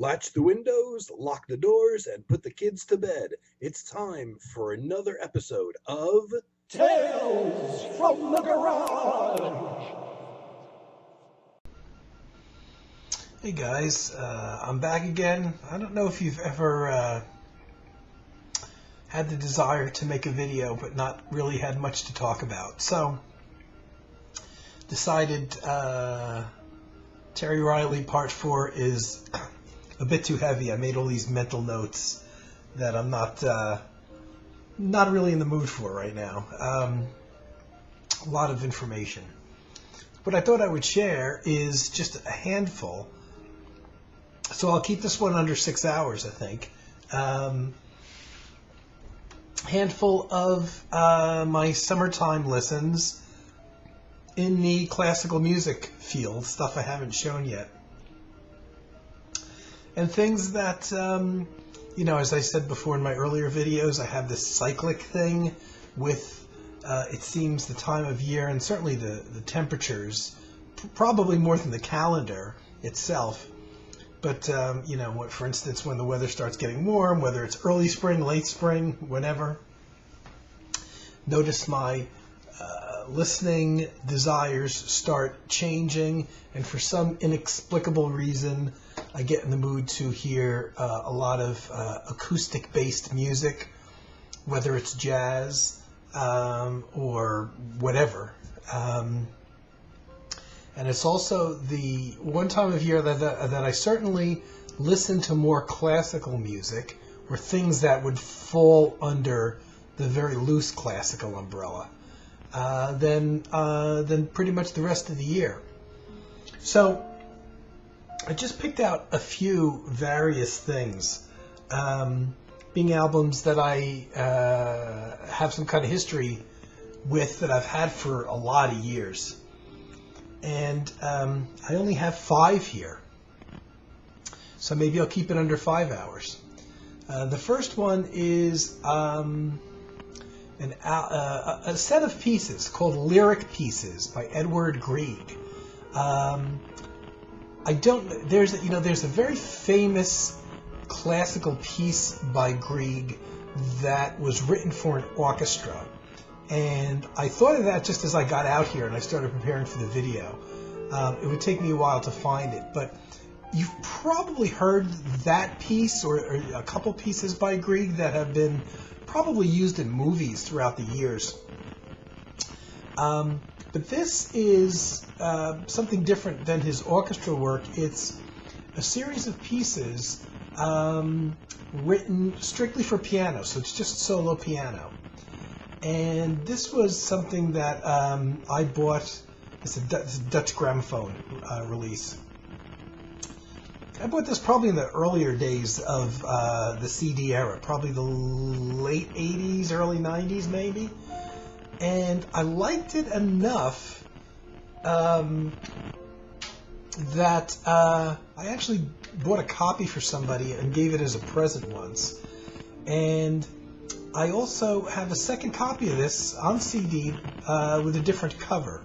Latch the windows, lock the doors, and put the kids to bed. It's time for another episode of Tales from the Garage. Hey guys, I'm back again. I don't know if you've ever had the desire to make a video but not really had much to talk about. So, decided Terry Riley Part 4 is a bit too heavy. I made all these mental notes that I'm not really in the mood for right now. A lot of information. What I thought I would share is just a handful. So I'll keep this one under 6 hours, I think. Handful of my summertime listens in the classical music field, stuff I haven't shown yet. And things that, as I said before in my earlier videos, I have this cyclic thing with, it seems, the time of year and certainly the temperatures, probably more than the calendar itself. But, for instance, when the weather starts getting warm, whether it's early spring, late spring, whenever, notice my listening desires start changing, and for some inexplicable reason, I get in the mood to hear a lot of acoustic-based music, whether it's jazz or whatever. And it's also the one time of year that I certainly listen to more classical music, or things that would fall under the very loose classical umbrella, than pretty much the rest of the year. So I just picked out a few various things, being albums that I have some kind of history with, that I've had for a lot of years. And I only have 5 here, so maybe I'll keep it under 5 hours. The first one is a set of pieces called Lyric Pieces by Edward Grieg. There's a very famous classical piece by Grieg that was written for an orchestra. And I thought of that just as I got out here and I started preparing for the video. It would take me a while to find it, but you've probably heard that piece or a couple pieces by Grieg that have been probably used in movies throughout the years. But this is something different than his orchestral work. It's a series of pieces written strictly for piano, so it's just solo piano. And this was something that I bought. It's a Dutch gramophone release. I bought this probably in the earlier days of the CD era, probably the late 80s, early 90s maybe. And I liked it enough that I actually bought a copy for somebody and gave it as a present once. And I also have a second copy of this on CD with a different cover.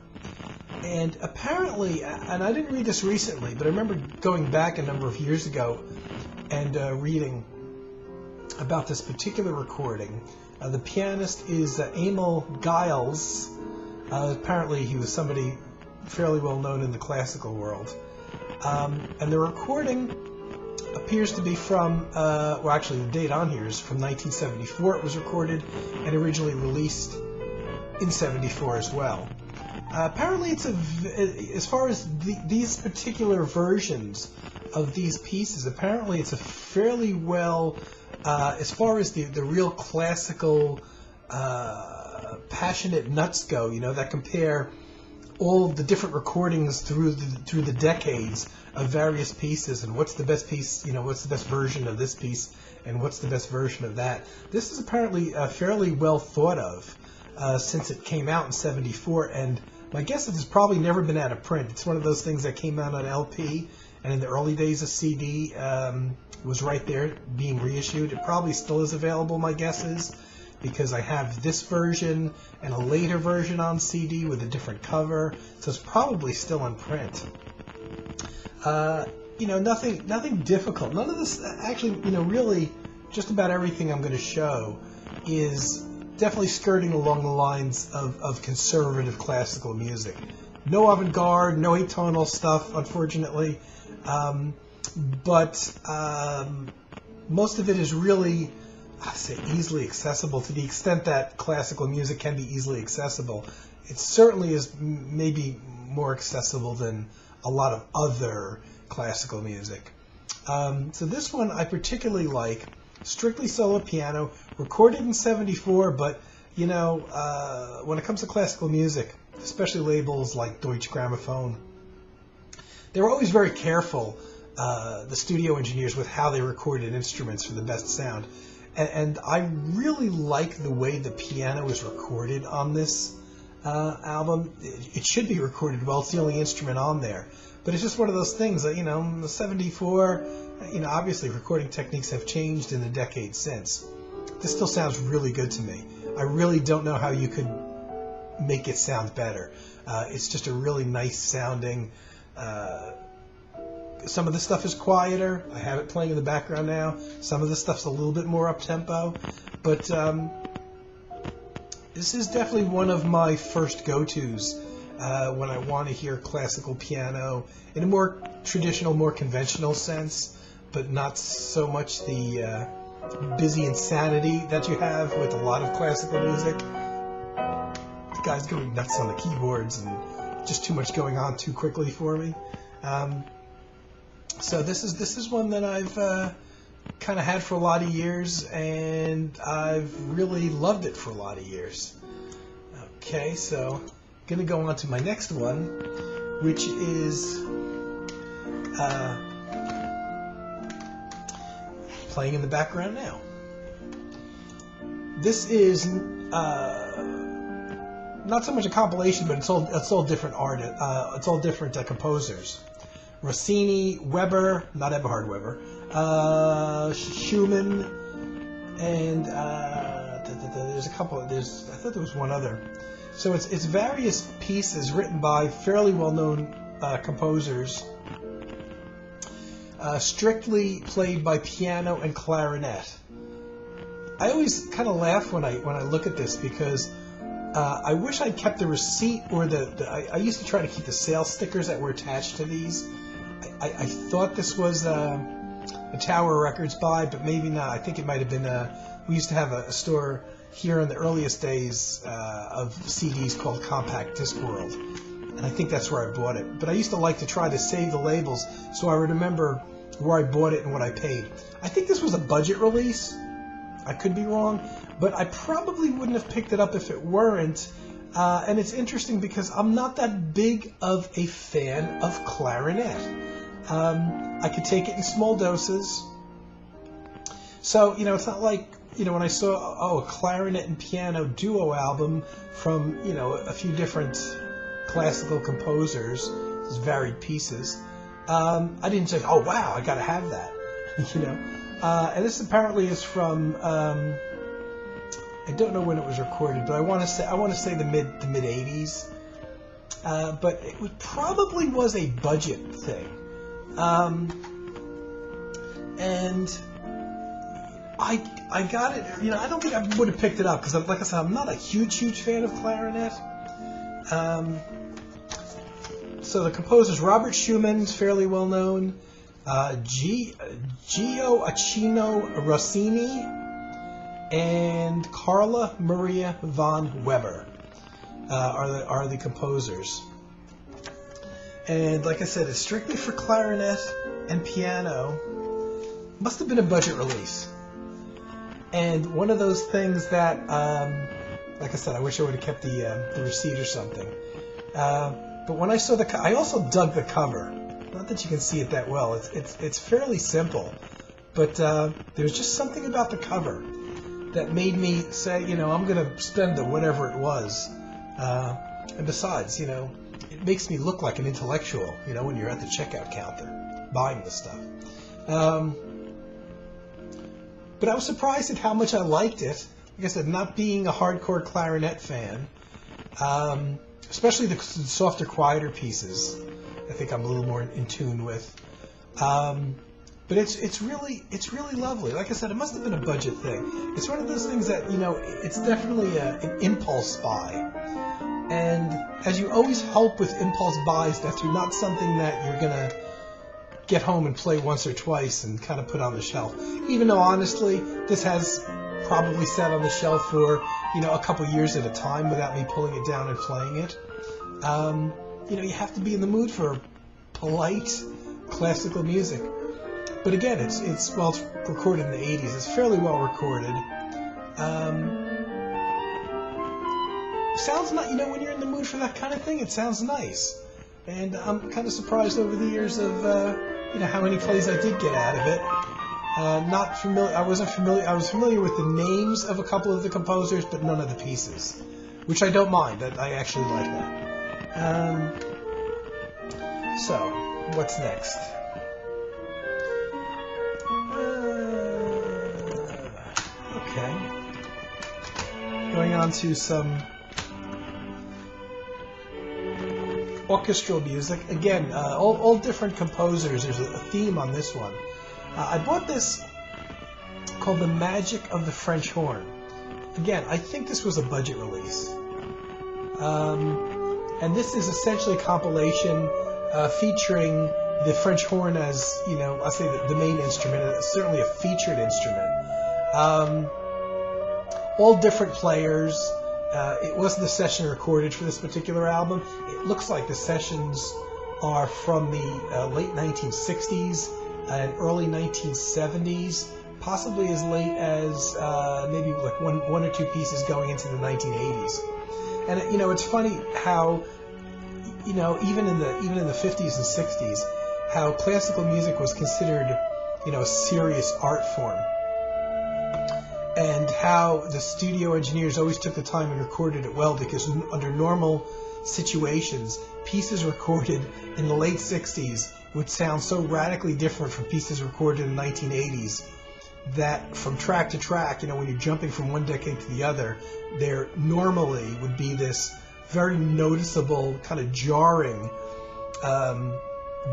And apparently, and I didn't read this recently, but I remember going back a number of years ago and reading about this particular recording. The pianist is Emil Giles. Apparently he was somebody fairly well known in the classical world. And the recording appears to be from, actually the date on here is from 1974. It was recorded and originally released in 74 as well. Apparently it's as far as these particular versions of these pieces, apparently it's a fairly well, as far as the real classical passionate nuts go, that compare all the different recordings through the decades of various pieces, and what's the best piece, what's the best version of this piece, and what's the best version of that. This is apparently fairly well thought of since it came out in 74, and my guess is it's probably never been out of print. It's one of those things that came out on LP, and in the early days of CD was right there being reissued. It probably still is available, my guess is, because I have this version and a later version on CD with a different cover, so it's probably still in print. nothing difficult. None of this, actually, really, just about everything I'm going to show is definitely skirting along the lines of conservative classical music. No avant-garde, no atonal stuff, unfortunately, but most of it is really, I say, easily accessible to the extent that classical music can be easily accessible. It certainly is maybe more accessible than a lot of other classical music. So this one I particularly like, strictly solo piano, recorded in '74, but when it comes to classical music, especially labels like Deutsche Grammophon, they were always very careful, the studio engineers, with how they recorded instruments for the best sound. And I really like the way the piano is recorded on this album. It should be recorded well. It's the only instrument on there. But it's just one of those things that, the '74, obviously recording techniques have changed in the decades since. This still sounds really good to me. I really don't know how you could make it sound better. It's just a really nice sounding. Some of the stuff is quieter. I have it playing in the background now. Some of the stuff's a little bit more up-tempo. But this is definitely one of my first go-tos when I want to hear classical piano in a more traditional, more conventional sense, but not so much the busy insanity that you have with a lot of classical music. The guy's going nuts on the keyboards and just too much going on too quickly for me. So this is one that I've kind of had for a lot of years, and I've really loved it for a lot of years. Okay, so I'm going to go on to my next one, which is playing in the background now. This is not so much a compilation, but it's all different it's all different composers. Rossini, Weber, not Eberhard Weber, Schumann, and there's a couple. I thought there was one other. So it's various pieces written by fairly well-known composers, strictly played by piano and clarinet. I always kind of laugh when I look at this because I wish I'd kept the receipt or I used to try to keep the sales stickers that were attached to these. I thought this was a Tower Records buy, but maybe not. I think it might have been we used to have a store here in the earliest days of CDs called Compact Disc World, and I think that's where I bought it. But I used to like to try to save the labels so I would remember where I bought it and what I paid. I think this was a budget release. I could be wrong, but I probably wouldn't have picked it up if it weren't. And it's interesting because I'm not that big of a fan of clarinet. I could take it in small doses. So, it's not like, when I saw, a clarinet and piano duo album from, a few different classical composers, these varied pieces, I didn't say, oh, wow, I got to have that, And this apparently is from, I don't know when it was recorded, but I want to say the mid 80s. But it probably was a budget thing. And I got it, I don't think I would have picked it up because, like I said, I'm not a huge fan of clarinet. So the composers, Robert Schumann's fairly well known, Gio Acchino Rossini, and Carla Maria von Weber are the composers. And like I said, it's strictly for clarinet and piano. Must have been a budget release. And one of those things that, like I said, I wish I would have kept the receipt or something. But when I saw I also dug the cover. Not that you can see it that well. It's fairly simple, but there's just something about the cover that made me say, I'm going to spend whatever it was. And besides, it makes me look like an intellectual, when you're at the checkout counter buying the stuff. But I was surprised at how much I liked it. Like I said, not being a hardcore clarinet fan, especially the softer, quieter pieces, I think I'm a little more in tune with. But it's really lovely. Like I said, it must have been a budget thing. It's one of those things that, it's definitely an impulse buy. And as you always hope with impulse buys, that's not something that you're going to get home and play once or twice and kind of put on the shelf. Even though, honestly, this has probably sat on the shelf for, a couple years at a time without me pulling it down and playing it. You have to be in the mood for polite classical music. But again, it's recorded in the 80s. It's fairly well recorded. Sounds not, when you're in the mood for that kind of thing, it sounds nice. And I'm kind of surprised over the years of, how many plays I did get out of it. Not familiar. I wasn't familiar. I was familiar with the names of a couple of the composers, but none of the pieces, which I don't mind. I actually like that. So, what's next? Okay. Going on to some orchestral music. Again, all different composers. There's a theme on this one. I bought this called The Magic of the French Horn. Again, I think this was a budget release. And this is essentially a compilation featuring the French horn as, I'll say the main instrument, certainly a featured instrument. All different players. It wasn't a session recorded for this particular album. It looks like the sessions are from the late 1960s and early 1970s, possibly as late as maybe like one or two pieces going into the 1980s. And it's funny how even in the 50s and 60s, how classical music was considered a serious art form. And how the studio engineers always took the time and recorded it well, because under normal situations, pieces recorded in the late 60s would sound so radically different from pieces recorded in the 1980s that from track to track, when you're jumping from one decade to the other, there normally would be this very noticeable kind of jarring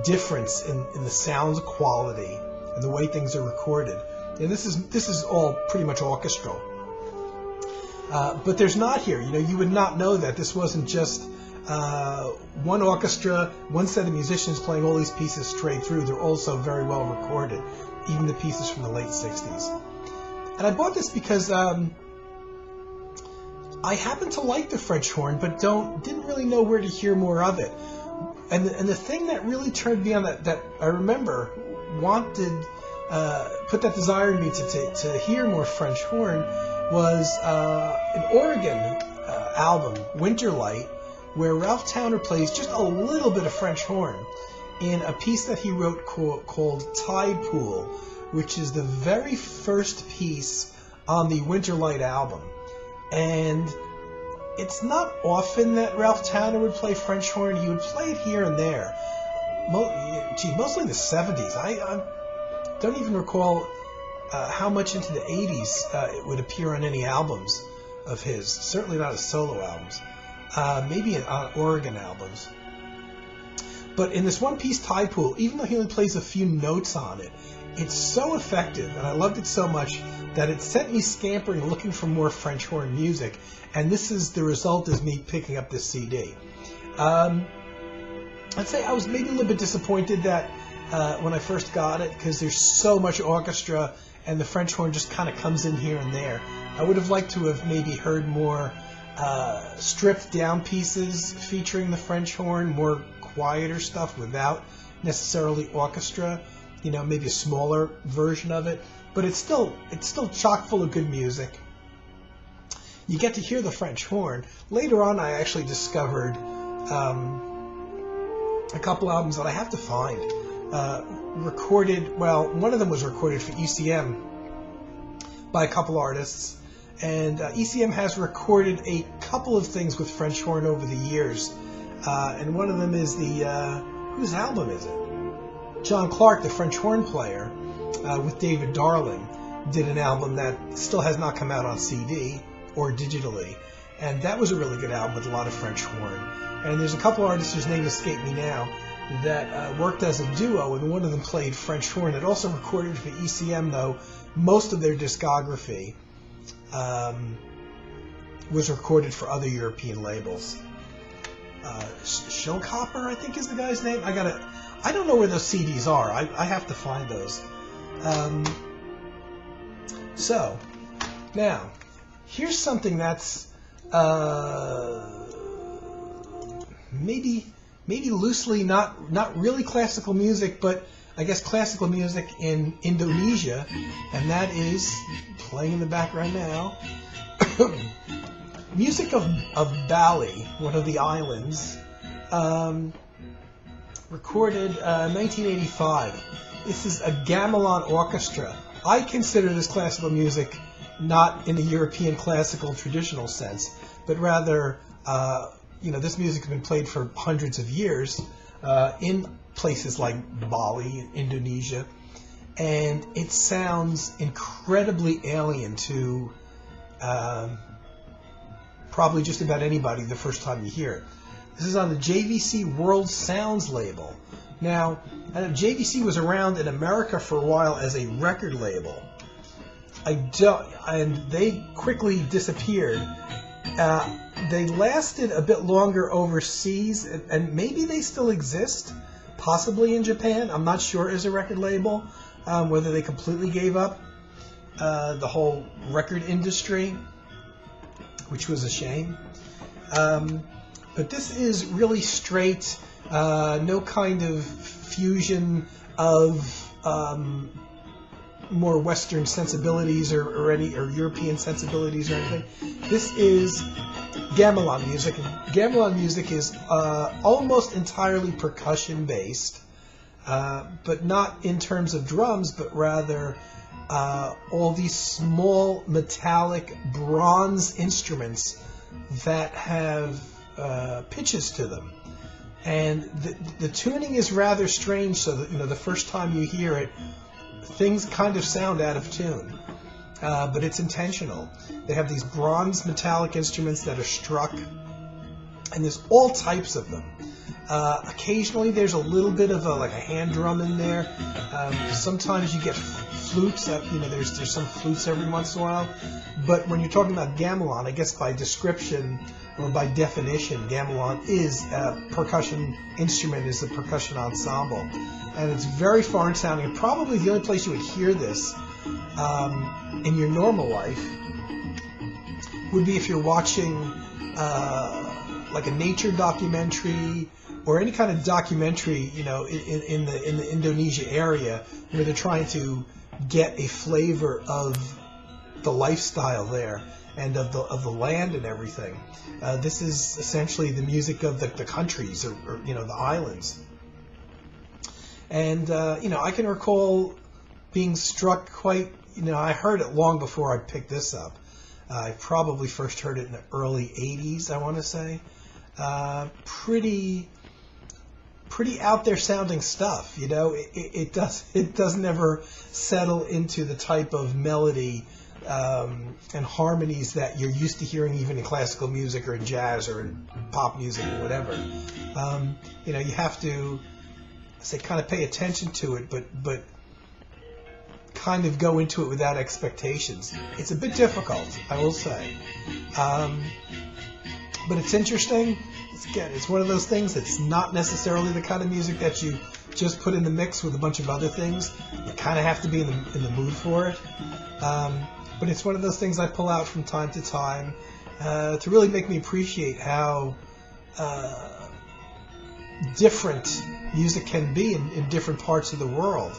difference in the sound quality and the way things are recorded. And this is all pretty much orchestral. But there's not here. You would not know that. This wasn't just one orchestra, one set of musicians playing all these pieces straight through. They're also very well recorded, even the pieces from the late 60s. And I bought this because I happen to like the French horn, but didn't really know where to hear more of it. And the thing that really turned me on, that I remember put that desire in me to hear more French horn, was an Oregon album, Winterlight, where Ralph Towner plays just a little bit of French horn in a piece that he wrote called Tide Pool, which is the very first piece on the Winterlight album. And it's not often that Ralph Towner would play French horn. He would play it here and there. Mostly in the 70s. I don't even recall how much into the 80s it would appear on any albums of his. Certainly not his solo albums. Maybe on Oregon albums. But in this one piece, Tide Pool, even though he only plays a few notes on it, it's so effective, and I loved it so much that it sent me scampering looking for more French horn music, and this is the result, is me picking up this CD. I'd say I was maybe a little bit disappointed that when I first got it, because there's so much orchestra and the French horn just kind of comes in here and there. I would have liked to have maybe heard more stripped down pieces featuring the French horn, more quieter stuff without necessarily orchestra, maybe a smaller version of it, but it's still chock full of good music. You get to hear the French horn. Later on, I actually discovered a couple albums that I have to find recorded. Well, one of them was recorded for ECM by a couple artists, and ECM has recorded a couple of things with French horn over the years, and one of them is whose album is it? John Clark, the French horn player, with David Darling, did an album that still has not come out on CD or digitally, and that was a really good album with a lot of French horn. And there's a couple artists whose names escape me now, that worked as a duo, and one of them played French horn. It also recorded for ECM, though most of their discography was recorded for other European labels. Schilkopper, I think is the guy's name. I don't know where those CDs are. I have to find those. So, now, here's something that's maybe loosely not really classical music, but I guess classical music in Indonesia, and that is playing in the background now. Music of Bali, one of the islands, recorded 1985. This is a gamelan orchestra. I consider this classical music not in the European classical traditional sense, but rather, this music has been played for hundreds of years in places like Bali, Indonesia, and it sounds incredibly alien to probably just about anybody the first time you hear it. This is on the JVC World Sounds label. Now, JVC was around in America for a while as a record label. And they quickly disappeared. They lasted a bit longer overseas, and maybe they still exist, possibly in Japan. I'm not sure as a record label, whether they completely gave up the whole record industry, which was a shame. But this is really straight, no kind of fusion of more Western sensibilities or European sensibilities or anything. This is gamelan music. Gamelan music is almost entirely percussion based, but not in terms of drums, but rather all these small metallic bronze instruments that have pitches to them. And the tuning is rather strange, so that the first time you hear it, things kind of sound out of tune, but it's intentional. They have these bronze metallic instruments that are struck, and there's all types of them. Occasionally there's a little bit of a hand drum in there. Sometimes you get flutes. There's some flutes every once in a while. But when you're talking about gamelan, I guess by description or by definition, gamelan is a percussion instrument, is a percussion ensemble. And it's very foreign sounding. And probably the only place you would hear this in your normal life would be if you're watching like a nature documentary or any kind of documentary, in the Indonesia area, where they're trying to get a flavor of the lifestyle there and of the land and everything. This is essentially the music of the countries or the islands. And I can recall being struck quite. I heard it long before I picked this up. I probably first heard it in the early '80s. I want to say, pretty out there sounding stuff. It doesn't ever settle into the type of melody and harmonies that you're used to hearing even in classical music or in jazz or in pop music or whatever. You have to kind of pay attention to it, but kind of go into it without expectations. It's a bit difficult, I will say, but it's interesting. It's one of those things that's not necessarily the kind of music that you just put in the mix with a bunch of other things. You kind of have to be in the mood for it. But it's one of those things I pull out from time to time to really make me appreciate how different music can be in different parts of the world.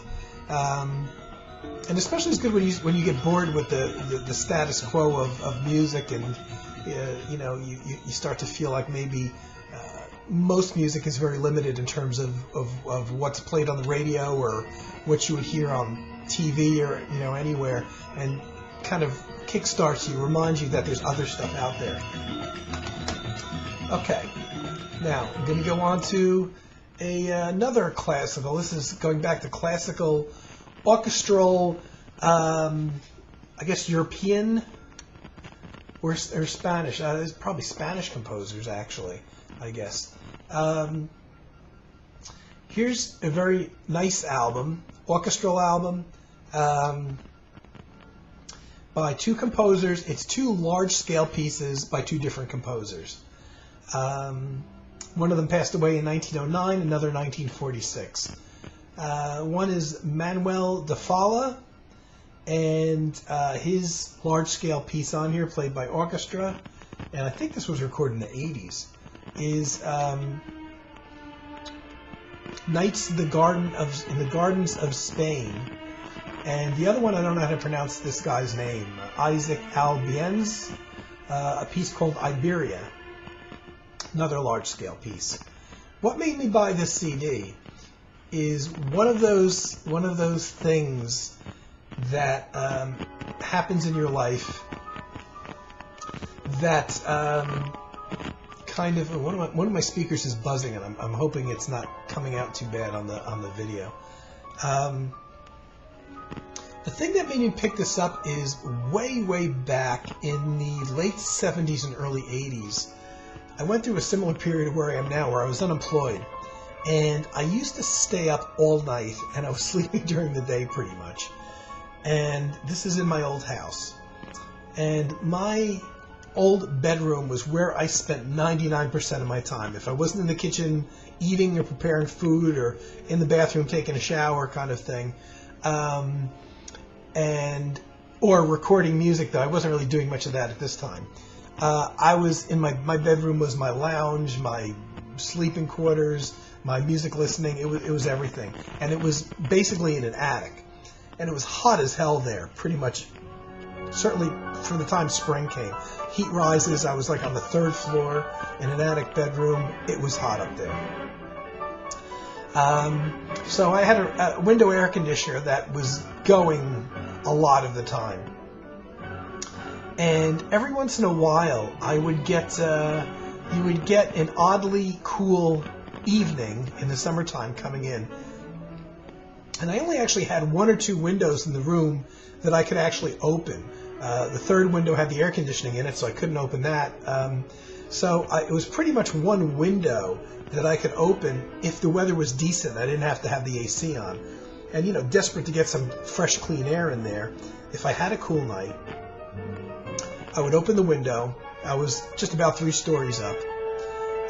And especially it's good when you get bored with the status quo of music, and you start to feel like maybe most music is very limited in terms of what's played on the radio or what you would hear on TV or anywhere, and kind of kickstarts you, reminds you that there's other stuff out there. Okay, now I'm going to go on to another classical. This is going back to classical orchestral, I guess European or Spanish. There's probably Spanish composers, actually, I guess. Here's a very nice album, Orchestral Album, by two composers. It's two large-scale pieces by two different composers. One of them passed away in 1909, another in 1946. One is Manuel de Falla, and his large-scale piece on here, played by orchestra, and I think this was recorded in the 80s, is Nights in the Gardens of Spain. And the other one, I don't know how to pronounce this guy's name, Isaac Albien's, a piece called Iberian, another large-scale piece. What made me buy this CD is one of those things that happens in your life that kind of one of my speakers is buzzing, and I'm hoping it's not coming out too bad on the video. The thing that made me pick this up is way back in the late 70s and early 80s. I went through a similar period where I am now, where I was unemployed, and I used to stay up all night, and I was sleeping during the day pretty much. And this is in my old house, and my old bedroom was where I spent 99% of my time. If I wasn't in the kitchen eating or preparing food, or in the bathroom taking a shower kind of thing, or recording music, though I wasn't really doing much of that at this time. I was in my bedroom was my lounge, my sleeping quarters, my music listening. It was everything, and it was basically in an attic, and it was hot as hell there, pretty much. Certainly from the time spring came. Heat rises. I was like on the 3rd floor in an attic bedroom. It was hot up there. So I had a window air conditioner that was going a lot of the time. And every once in a while, I would get you would get an oddly cool evening in the summertime coming in. And I only actually had 1 or 2 windows in the room that I could actually open. The 3rd window had the air conditioning in it, so I couldn't open that. It was pretty much 1 window that I could open if the weather was decent. I didn't have to have the AC on. And, desperate to get some fresh, clean air in there, if I had a cool night, I would open the window. I was just about 3 stories up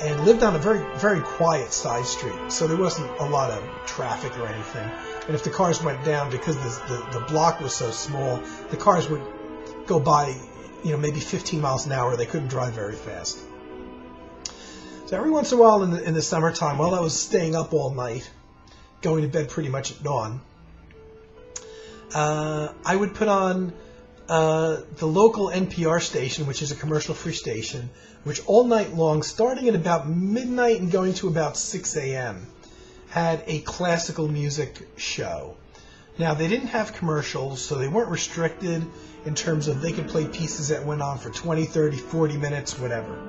and lived on a very, very quiet side street, so there wasn't a lot of traffic or anything. And if the cars went down, because the block was so small, the cars would go by, maybe 15 miles an hour. They couldn't drive very fast. So every once in a while in the summertime, while I was staying up all night, going to bed pretty much at dawn, I would put on the local NPR station, which is a commercial-free station, which all night long, starting at about midnight and going to about 6 a.m., had a classical music show. Now, they didn't have commercials, so they weren't restricted in terms of they could play pieces that went on for 20, 30, 40 minutes, whatever.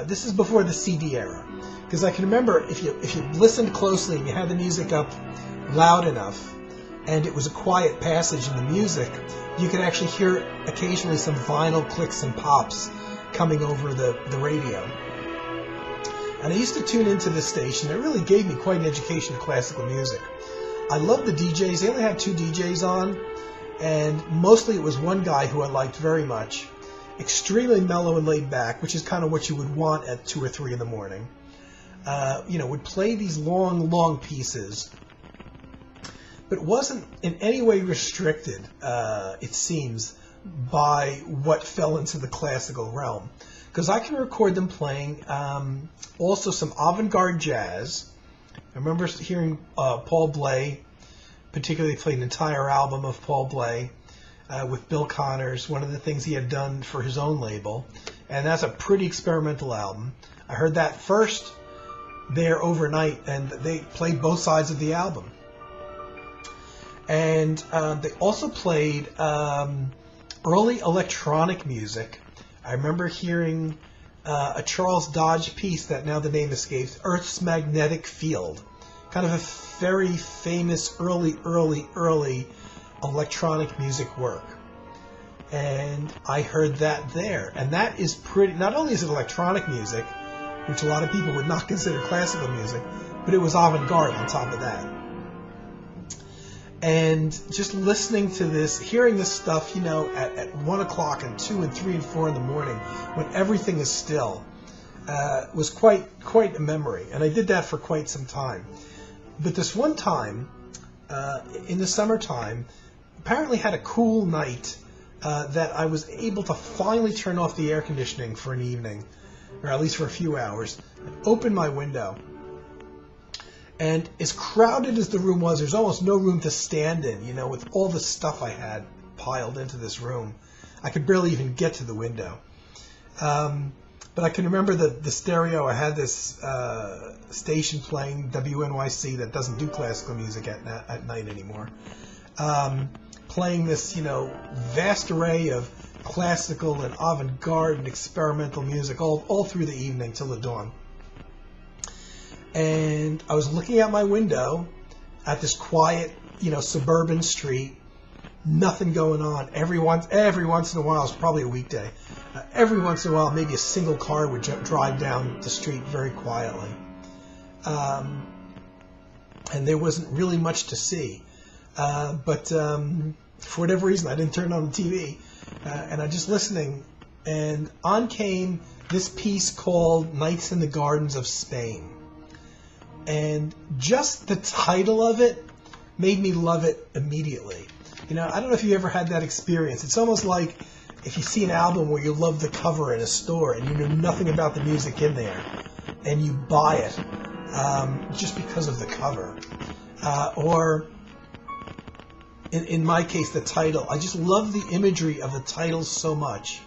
This is before the CD era, because I can remember if you listened closely and you had the music up loud enough, and it was a quiet passage in the music, you could actually hear occasionally some vinyl clicks and pops coming over the radio. And I used to tune into this station. It really gave me quite an education of classical music. I loved the DJs. They only had 2 DJs on, and mostly it was one guy who I liked very much. Extremely mellow and laid back, which is kind of what you would want at 2 or 3 in the morning. Would play these long pieces, but wasn't in any way restricted, it seems, by what fell into the classical realm. Because I can record them playing also some avant-garde jazz. I remember hearing Paul Bley, particularly played an entire album of Paul Bley with Bill Connors, one of the things he had done for his own label. And that's a pretty experimental album. I heard that first there overnight, and they played both sides of the album. And they also played early electronic music. I remember hearing a Charles Dodge piece that now the name escapes, Earth's Magnetic Field. Kind of a very famous early electronic music work. And I heard that there. And that is pretty, not only is it electronic music, which a lot of people would not consider classical music, but it was avant-garde on top of that. And just listening to this, hearing this stuff, you know, at 1 o'clock and 2 and 3 and 4 in the morning, when everything is still, was quite a memory. And I did that for quite some time. But this one time, in the summertime, apparently had a cool night that I was able to finally turn off the air conditioning for an evening, or at least for a few hours, and open my window. And as crowded as the room was, there's almost no room to stand in, you know, with all the stuff I had piled into this room. I could barely even get to the window. But I can remember the stereo. I had this station playing, WNYC, that doesn't do classical music at night anymore. Playing this, you know, vast array of classical and avant-garde and experimental music all through the evening till the dawn. And I was looking out my window at this quiet, you know, suburban street. Nothing going on. Every once in a while, it's probably a weekday. Every once in a while, maybe a single car would drive down the street very quietly. And there wasn't really much to see. But for whatever reason, I didn't turn on the TV. And I'm just listening. And on came this piece called Nights in the Gardens of Spain. And just the title of it made me love it immediately. You know, I don't know if you ever had that experience. It's almost like if you see an album where you love the cover in a store and you know nothing about the music in there, and you buy it just because of the cover. Or, in my case, the title. I just love the imagery of the title so much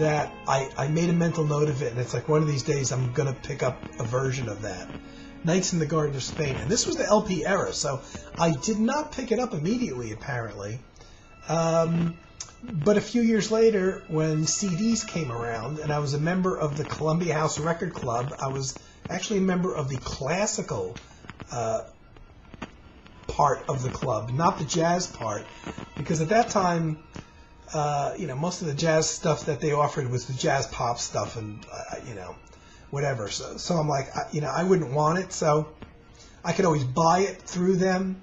that I made a mental note of it, and it's like one of these days I'm going to pick up a version of that. Nights in the Garden of Spain. And this was the LP era, so I did not pick it up immediately, apparently. But a few years later, when CDs came around, and I was a member of the Columbia House Record Club, I was actually a member of the classical part of the club, not the jazz part, because at that time, you know, most of the jazz stuff that they offered was the jazz pop stuff, and you know, whatever. So I'm like, you know, I wouldn't want it, so I could always buy it through them.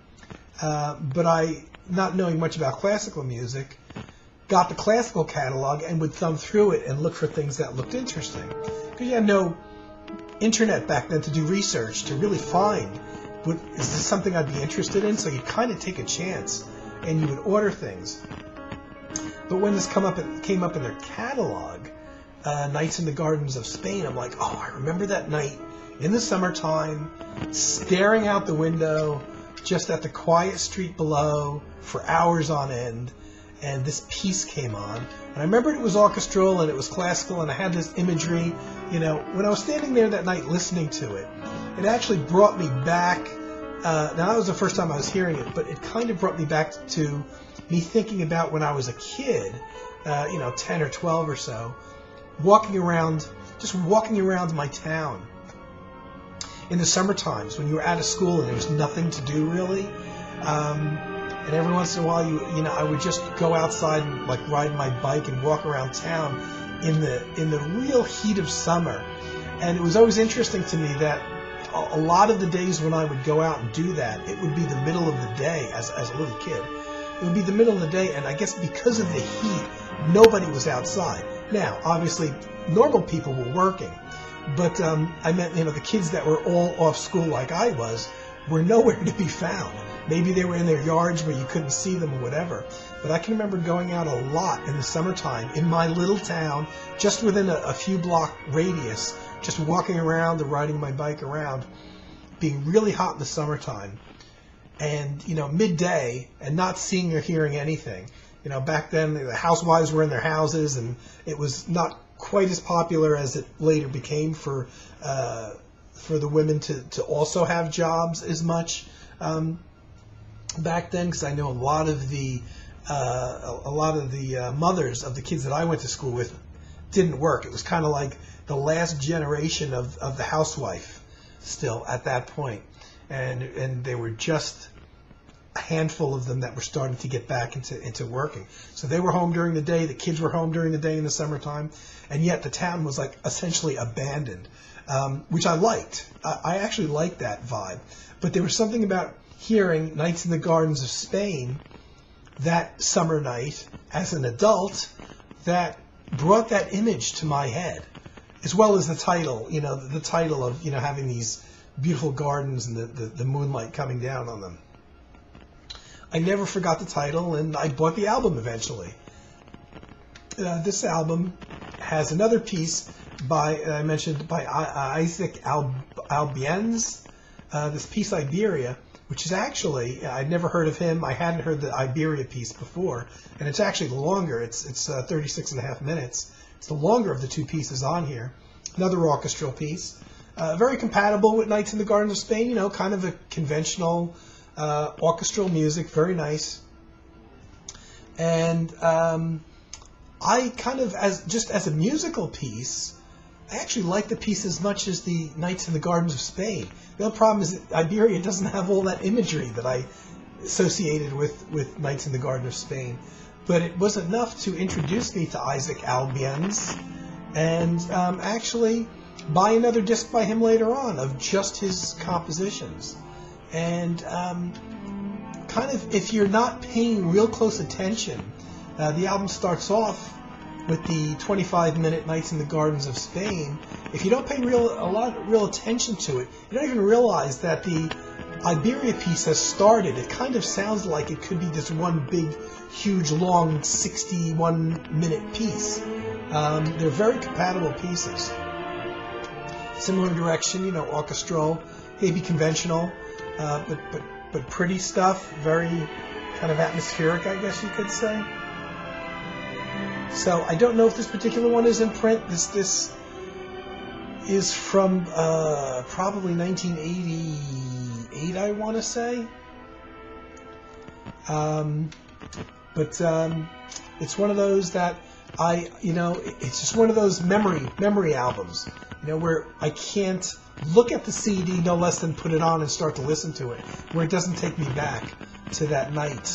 But I, not knowing much about classical music, got the classical catalog and would thumb through it and look for things that looked interesting. Because you had no internet back then to do research, to really find, is this something I'd be interested in? So you kind of take a chance and you would order things. But when this came up in their catalog, Nights in the Gardens of Spain, I'm like, oh, I remember that night in the summertime, staring out the window, just at the quiet street below for hours on end, and this piece came on. And I remembered it was orchestral and it was classical, and I had this imagery. You know, when I was standing there that night listening to it, it actually brought me back. Now, that was the first time I was hearing it, but it kind of brought me back to me thinking about when I was a kid, you know, 10 or 12 or so, walking around my town in the summer times when you were out of school and there was nothing to do really. And every once in a while, you know, I would just go outside and like ride my bike and walk around town in the real heat of summer. And it was always interesting to me that a lot of the days when I would go out and do that, it would be the middle of the day as a little kid. It would be the middle of the day, and I guess because of the heat, nobody was outside. Now, obviously, normal people were working, but I meant, you know, the kids that were all off school like I was were nowhere to be found. Maybe they were in their yards where you couldn't see them or whatever. But I can remember going out a lot in the summertime in my little town, just within a few block radius, just walking around or riding my bike around, being really hot in the summertime. And, you know, midday and not seeing or hearing anything. You know, back then the housewives were in their houses, and it was not quite as popular as it later became for the women to also have jobs as much back then, because I know a lot of the mothers of the kids that I went to school with didn't work. It was kind of like the last generation of the housewife still at that point, and they were just a handful of them that were starting to get back into working. So they were home during the day, the kids were home during the day in the summertime, and yet the town was like essentially abandoned. which I liked. I actually liked that vibe. But there was something about hearing Nights in the Gardens of Spain that summer night as an adult that brought that image to my head, as well as the title, the title of, having these beautiful gardens and the moonlight coming down on them. I never forgot the title, and I bought the album eventually. This album has another piece I mentioned by Isaac Albiens, this piece Iberia, which is actually, I'd never heard of him. I hadn't heard the Iberia piece before, and it's actually longer. It's 36 and a half minutes. It's the longer of the two pieces on here. Another orchestral piece. Very compatible with Nights in the Gardens of Spain, kind of a conventional orchestral music, very nice. And I kind of, as a musical piece, I actually like the piece as much as the Nights in the Gardens of Spain. The only problem is that Iberia doesn't have all that imagery that I associated with Nights in the Garden of Spain. But it was enough to introduce me to Isaac Albiens, and actually buy another disc by him later on of just his compositions. And kind of, if you're not paying real close attention, the album starts off with the 25-minute Nights in the Gardens of Spain. If you don't pay real attention to it, you don't even realize that the Iberia piece has started. It kind of sounds like it could be this one big, huge, long 61-minute piece. They're very compatible pieces. Similar direction, orchestral, maybe conventional, but pretty stuff. Very kind of atmospheric, I guess you could say. So I don't know if this particular one is in print. This is from probably 1988, I want to say. But it's one of those that it's just one of those memory albums, where I can't look at the CD no less than put it on and start to listen to it, where it doesn't take me back to that night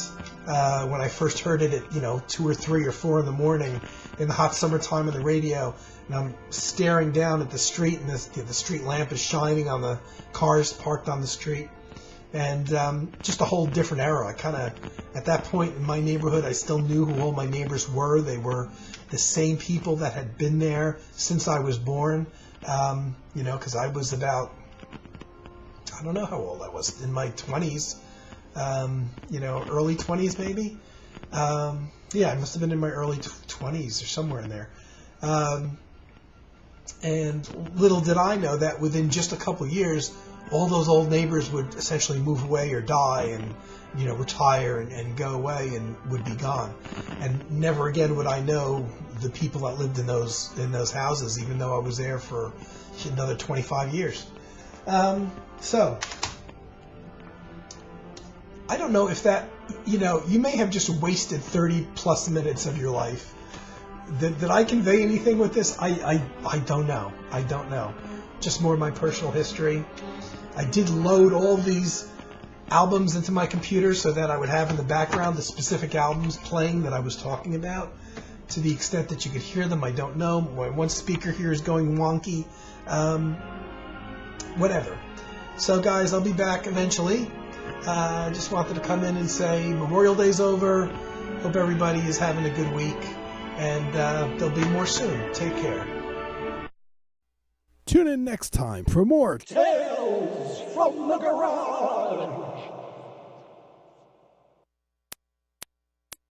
when I first heard it at 2 or 3 or 4 in the morning in the hot summertime on the radio, and I'm staring down at the street, and the street lamp is shining on the cars parked on the street, and just a whole different era. At that point in my neighborhood, I still knew who all my neighbors were. They were the same people that had been there since I was born, because I was about, I don't know how old I was, in my 20s. Early 20s maybe. I must have been in my early 20s or somewhere in there. And little did I know that within just a couple years, all those old neighbors would essentially move away or die and, retire and go away and would be gone. And never again would I know the people that lived in those houses, even though I was there for another 25 years. So I don't know if that, you may have just wasted 30 plus minutes of your life. Did I convey anything with this? I don't know. I don't know. Just more of my personal history. I did load all these albums into my computer so that I would have in the background the specific albums playing that I was talking about. To the extent that you could hear them, I don't know. One speaker here is going wonky. Whatever. So guys, I'll be back eventually. I just wanted to come in and say Memorial Day's over. Hope everybody is having a good week. And there'll be more soon. Take care. Tune in next time for more Tales from the Garage.